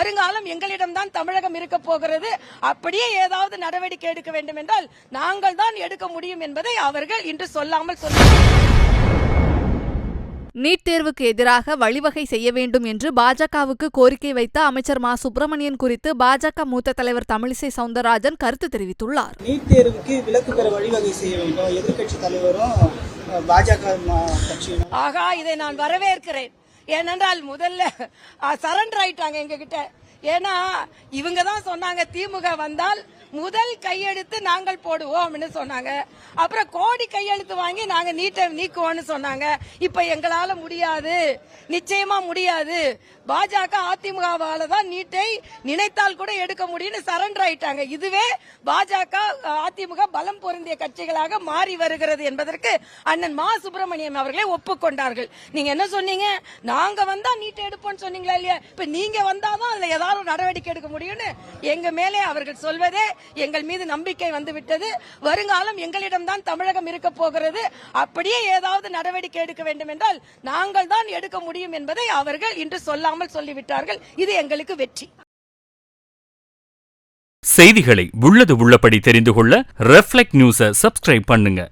வருங்காலம் எங்களிடம்தான் தமிழகம் இருக்க போகிறது. அப்படியே ஏதாவது நடவடிக்கை எடுக்க வேண்டும் என்றால் நாங்கள் தான் எடுக்க முடியும் என்பதை அவர்கள் இன்று சொல்லாமல் சொல்லுகிறார்கள். நீட் தேர்வுக்கு எதிராக வழிவகை செய்ய வேண்டும் என்று பாஜகவுக்கு கோரிக்கை வைத்த அமைச்சர் மா. சுப்பிரமணியன் குறித்து பாஜக மூத்த தலைவர் தமிழிசை சவுந்தரராஜன் கருத்து தெரிவித்துள்ளார். நீட் தேர்வுக்கு விலக்கு பெற வழிவகை செய்ய வேண்டும் எதிர்க்கட்சி தலைவரும் பாஜக கட்சியும். ஆகா, இதை நான் வரவேற்கிறேன். ஏனென்றால் முதல்ல சரண்டர் ஆயிட்டாங்க எங்க கிட்ட. ஏன்னா இவங்க தான் சொன்னாங்க திமுக வந்தால் முதல் கையெழுத்து நாங்கள் போடுவோம்னு சொன்னாங்க. அப்புறம் கோடி கையெழுத்து வாங்கி நாங்க நீட்டை நீக்குவோம்னு சொன்னாங்க. இப்ப எங்களால முடியாது, நிச்சயமா முடியாது, பாஜக அதிமுகவால தான் நீட்டை நினைத்தால் கூட எடுக்க முடியும்னு சரண்டர் ஆயிட்டாங்க. இதுவே பாஜக அதிமுக பலம் பொருந்திய கட்சிகளாக மாறி வருகிறது என்பதற்கு அண்ணன் மா. சுப்பிரமணியம் அவர்களே ஒப்புக்கொண்டார்கள். நீங்க என்ன சொன்னீங்க, நாங்க வந்தா நீட்டை எடுப்போம்னு சொன்னீங்களா இல்லையா? இப்ப நீங்க வந்தாதான் அதுல ஏதாவது நடவடிக்கை எடுக்க முடியும்னு எங்க மேலே அவர்கள் சொல்வதே எங்கள் மீது நம்பிக்கை வந்துவிட்டது. வருங்காலம் எங்களிடம்தான் தமிழகம் இருக்க போகிறது. அப்படியே ஏதாவது நடவடிக்கை எடுக்க வேண்டும் என்றால் நாங்கள் தான் எடுக்க முடியும் என்பதை அவர்கள் இன்று சொல்லாமல் சொல்லிவிட்டார்கள். இது எங்களுக்கு வெற்றி. செய்திகளை உள்ளது உள்ளபடி தெரிந்து கொள்ள ரெஃப்ளெக்ட் நியூஸை சப்ஸ்கிரைப் பண்ணுங்க.